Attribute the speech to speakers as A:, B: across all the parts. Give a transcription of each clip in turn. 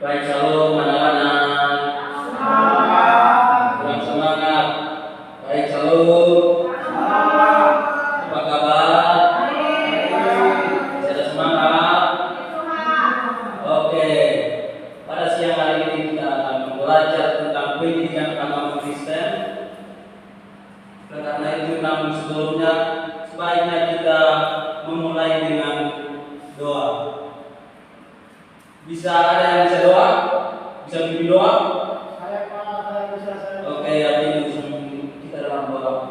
A: Baik, shalom anak-anak. Kurang semangat. Baik, shalom. Apa kabar? Ada semangat? Oke. Pada siang hari ini kita akan belajar tentang pendidikan agama Kristen. Karena itu, namun sebelumnya sebaiknya kita memulai dengan doa. Bisa ada yang bisa doa? Bisa bimbing doa?
B: Saya bisa.
A: Oke, artinya kita dalam doa.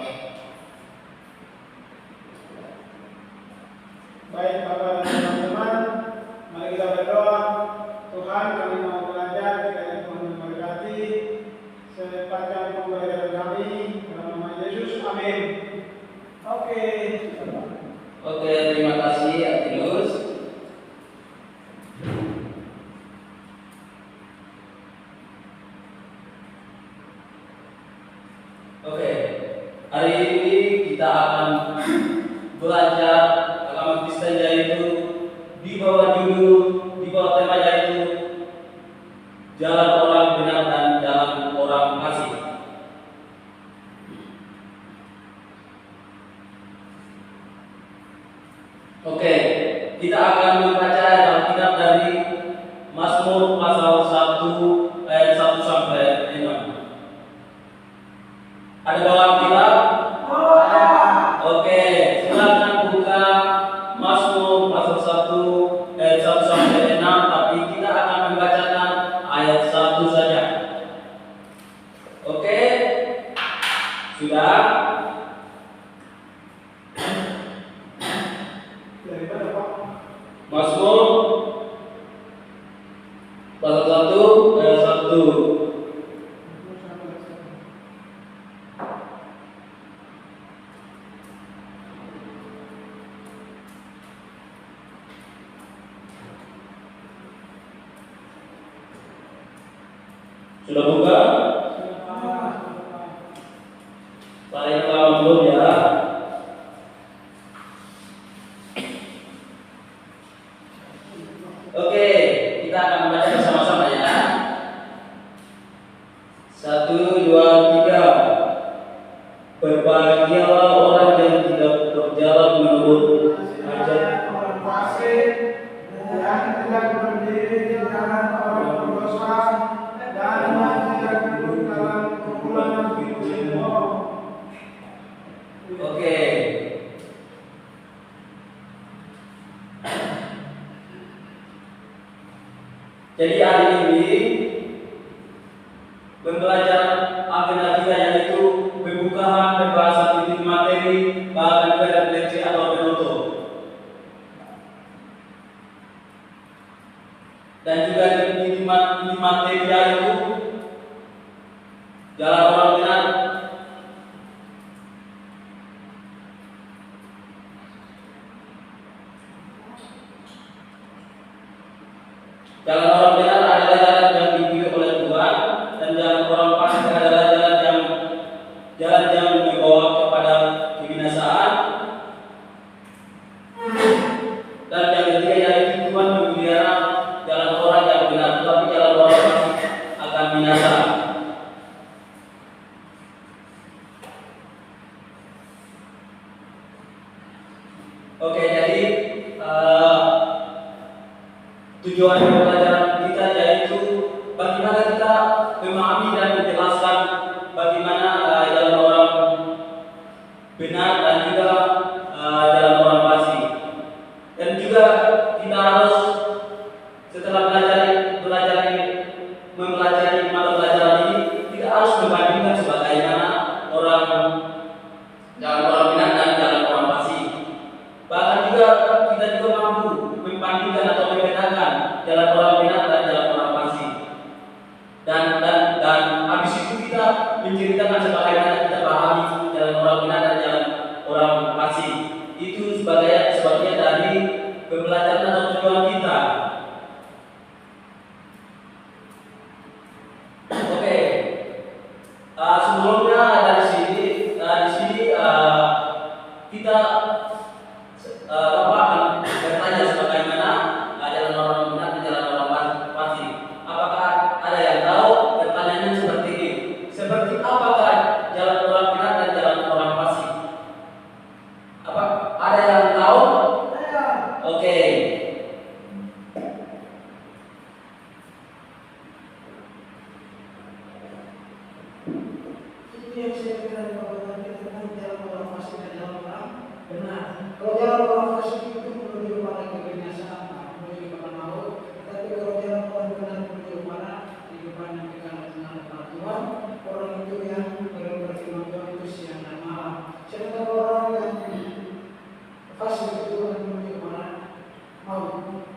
B: Baik Bapak dan teman-teman, mari kita berdoa. Tuhan, kami mau belajar, kiranya Tuhan memberkati sepanjang pembelajaran kami dalam nama Yesus. Amin.
A: Oke, terima kasih Atinus. Oke, hari ini kita akan belajar agama Kristen, yaitu di bawah tema yaitu jalan orang benar dan jalan orang fasik. Oke, kita akan membaca Alkitab dari Mazmur pasal 1 ayat 1 sampai 6. Ada bawa Alkitab? Oke, silakan buka Mazmur pasal 1 ayat 1 sampai 6, tapi kita akan membacakan ayat 1 saja. Oke? Sudah?
B: Dari mana Pak?
A: Mazmur pasal 1 ayat 1. Sudah buka? Saya ulang dulu ya. Oke, kita akan membaca bersama-sama ya. 1, 2, 3. Berbahagialah orang yang tidak berjalan menurut ajaran
B: orang fasik dan tidak berdiri di jalan orang berdosa dan tidak duduk dalam kumpulan pembohong.
A: Oke. Jadi hari ini pembelajaran agenda kita yaitu pembukaan pembahasan titik materi, bahkan juga refleksi atau penutup. Dan juga titik materi yaitu jalan orang benar. Jalan orang benar adalah jalan yang dipilih oleh Tuhan, dan jalan orang fasik adalah jalan yang membawa kepada kebinasaan. Dan yang ketiga yaitu Tuhan memelihara jalan orang yang benar, tetapi jalan orang fasik akan binasa. Oke, jadi tujuan pembelajaran kita yaitu bagaimana kita memahami dan menjelaskan bagaimana jalan orang benar dan juga jalan orang fasik. Dan juga kita harus setelah mempelajari mata pelajaran ini, kita harus membandingkan sebagaimana jalan orang benar dan jalan orang fasik. Bahkan juga kita juga mampu membandingkan atau membedakan jalan orang benar dan jalan orang fasik. Dan habis itu kita menceritakan sebagaimana kita pahami jalan orang benar dan jalan orang fasik. Itu sebagian dari pembelajaran atau tujuan kita. Oke. Sebelumnya dari sini kita akan bertanya sebagaimana jalan orang benar dan jalan orang fasik. Apakah
C: Itu yang saya kira bahwa kita tentang jalan orang fasik dan jalan orang benar. Kalau jalan orang fasik itu menuju kepada kebinasaan, menuju kepada maut. Tapi kalau jalan orang benar menuju kepada kehidupan yang kekal dengan Tuhan, orang itu yang berfirman Tuhan itu siang dan malam. Sedangkan orang yang fasik itu akan menuju kepada maut.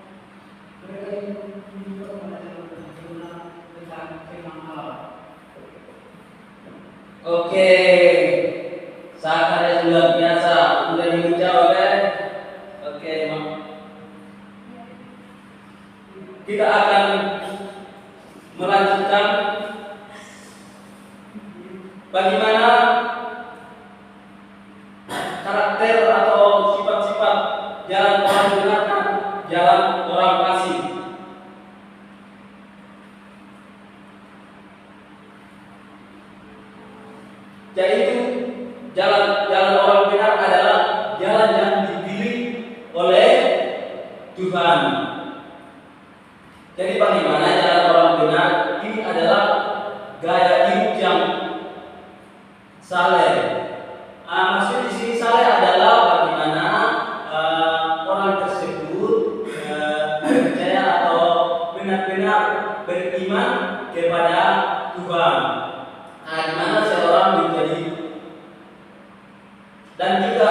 C: Mereka ini menuju kepada jalan benar tentang firman Allah.
A: Oke, sakarya luar biasa. Udah dijawab ya? Oke, kita akan melanjutkan bagaimana karakter atau sifat-sifat jalan orang benar dan jalan orang fasik. Yaitu jalan orang benar adalah jalan yang dipilih oleh Tuhan. Jadi bagaimana jalan orang benar? Ini adalah gaya hidup yang saleh. Maksud di sini saleh adalah bagaimana orang tersebut percaya atau benar-benar beriman kepada Tuhan. Di mana seorang menjadi dan juga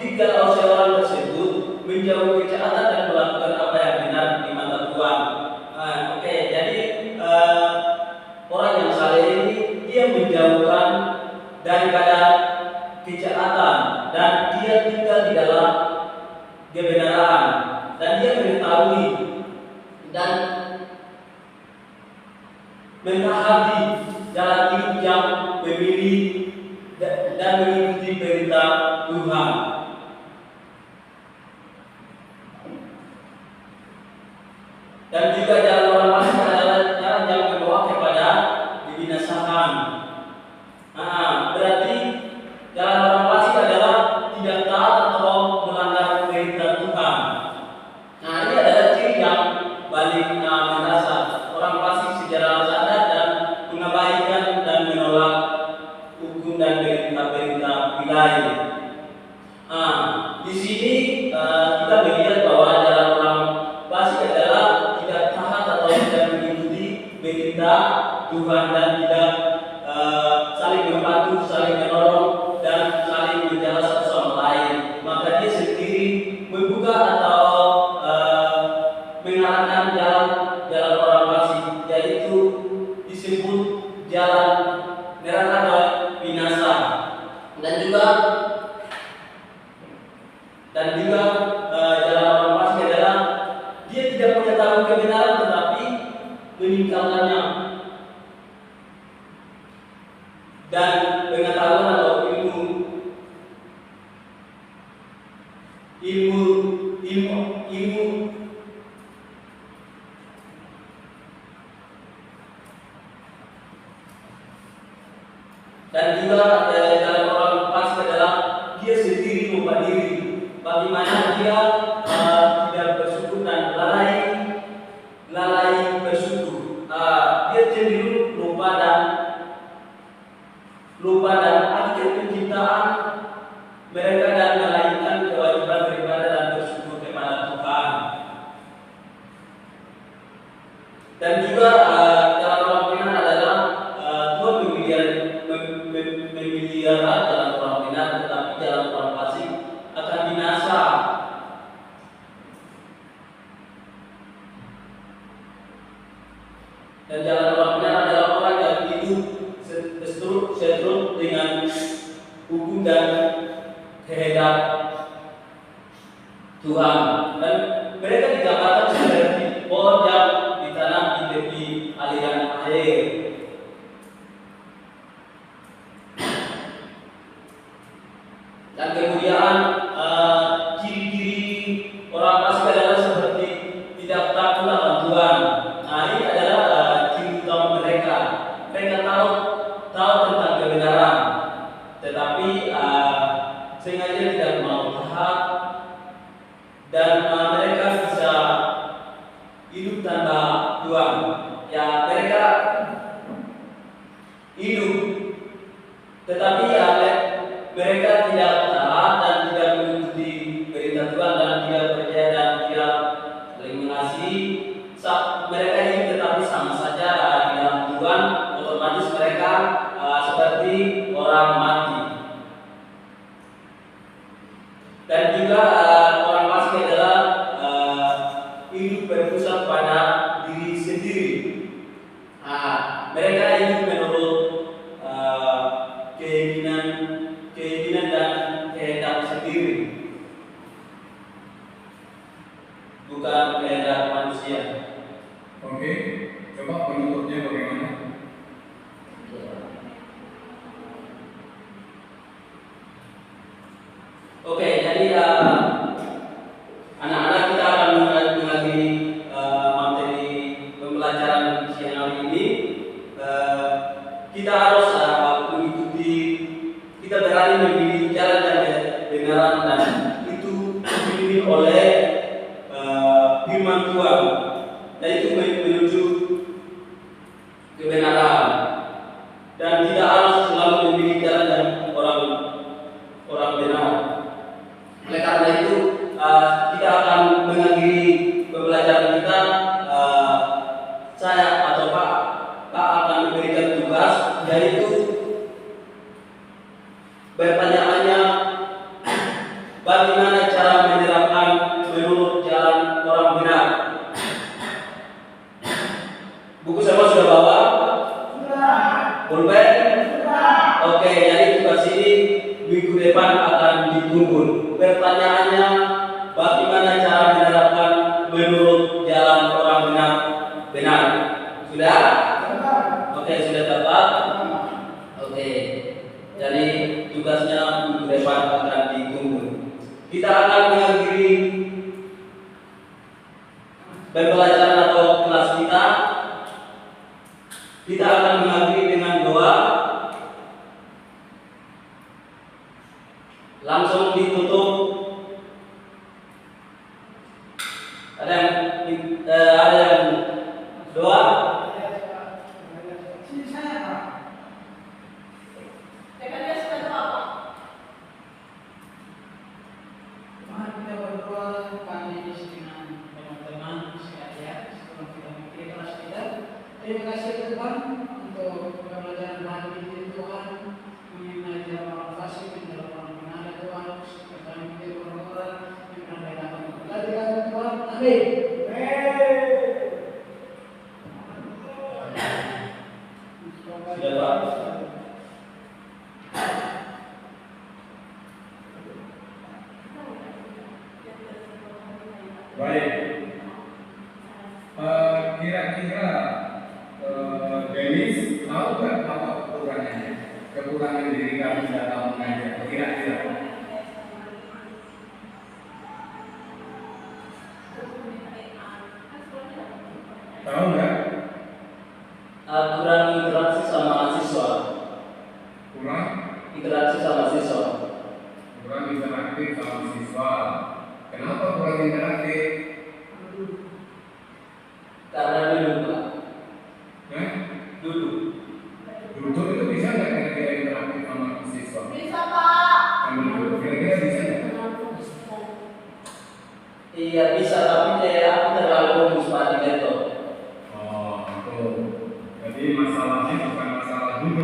A: jika seorang tersebut menjauhi kejahatan dan melakukan apa yang benar di mata Tuhan. Oke, jadi orang yang saleh ini dia menjauhkan daripada kejahatan dan dia tinggal di dalam kebenaran dan dia mengetahui dan mentaati jalan hidup yang memilih dan mengikuti perintah Tuhan. Dan juga jalan orang fasik adalah jalan yang membawa kepada kebinasaan. Berarti jalan orang fasik adalah tidak taat atau melanggar perintah Tuhan. Ini adalah ciri yang paling mendasar. Orang fasik secara sadar dan mengabaikan dan menolak hukum dan perintah-perintah wilayah. Di sini kita melihat bahwa jalan orang fasik adalah tidak taat atau tidak mengikuti perintah Tuhan dan tidak saling membantu, saling menolong dan saling menjaga satu sama lain. Maka dia sendiri membuka atau mengarahkan jalan orang fasik, yaitu disebut jalan neraka atau binasa. Dan juga jalan orang fasik adalah dia tidak mengetahui kebenaran tetapi meninggalkannya. Dan pengetahuan atau ilmu dan juga jalan orang fasik adalah dia sendiri lupa diri. Bagaimana dia tidak bersyukur dan lalai bersyukur. Dia cenderung lupa dan akhir penciptaan mereka dan melalaikan kewajiban beribadah dan bersyukur kepada Tuhan. Dan juga jalan orang benar adalah Tuhan memelihara jalan orang benar, tetapi jalan orang fasik akan binasa. Dan jalan orang benar adalah orang yang hidup seturut dengan hukum dan kehendak Tuhan. Dan mereka digambarkan seperti pohon yang ditanam di tepi aliran air. Dan kemudian ciri-ciri orang fasik adalah seperti tidak takut akan Tuhan. Ini adalah ciri utama mereka. Mereka tahu tentang kebenaran, tetapi sengaja tidak mau taat dan mereka bisa hidup tanpa Tuhan. Ya, mereka hidup hidup. Tetapi ya mereka tidak taat dan tidak mengikuti perintah Tuhan dan tidak percaya dan tidak saling mengasihi. Mereka hidup tetapi sama saja di dalam Tuhan, otomatis mereka seperti orang mati. Dan juga orang fasik adalah hidup berpusat pada diri sendiri. Mereka hidup menurut keinginan dan kehendak sendiri, bukan kehendak manusia.
D: Oke, coba penutupnya bagaimana?
A: Oke, jadi anak-anak kita akan mengakhiri materi pembelajaran siang hari ini. Kita harus mengikuti, kita berani memilih jalan yang kebenaran dan itu dipimpin oleh firman Tuhan, dan itu menuju kebenaran, dan tidak harus selalu memilih jalan yang orang benar. Oleh karena itu kita akan mengakhiri pembelajaran kita. Saya atau Pak akan memberikan tugas, yaitu pertanyaannya, bagaimana cara menerapkan menurut jalan orang benar. Buku semua sudah bawa? Pulpen? Oke, jadi tugas ini minggu depan akan ditunggu. Pertanyaannya, bagaimana cara menerapkan menurut jalan orang benar? Sudah? Oke, sudah dapat? Oke, jadi tugasnya minggu depan akan ditunggu. Kita akan mengakhiri pembelajaran atau kelas kita. Kita akan mengakhiri dengan doa. Langsung ditutup. Ada yang doa?
C: Terima kasih Tuhan untuk pembelajaran hari ini Tuhan, mengenai jalan orang fasik dan jalan orang benar Tuhan, serta menjadi orang-orang yang akan datang memperhatikan Tuhan. Amin.
A: Sudah Pak?
D: Baik. Kira-kira Dennis tahu nggak apa kekurangannya? Kekurangan diri kami dalam mengajar. Kira-kira. Tahu nggak?
A: Kurang interaksi sama siswa.
D: Kurang
A: Interaksi sama siswa.
D: interaktif sama siswa. Kenapa kurang interaktif?
A: Karena duduk Pak. Duduk.
D: Duduk itu bisa nggak kira-kira interaktif sama siswa?
E: Bisa Pak.
D: Sambil duduk kira-kira bisa nggak?
A: Iya bisa, tapi aku terlalu fokus Pak di laptop.
D: Oh, itu. Jadi masalahnya bukan masalah duduk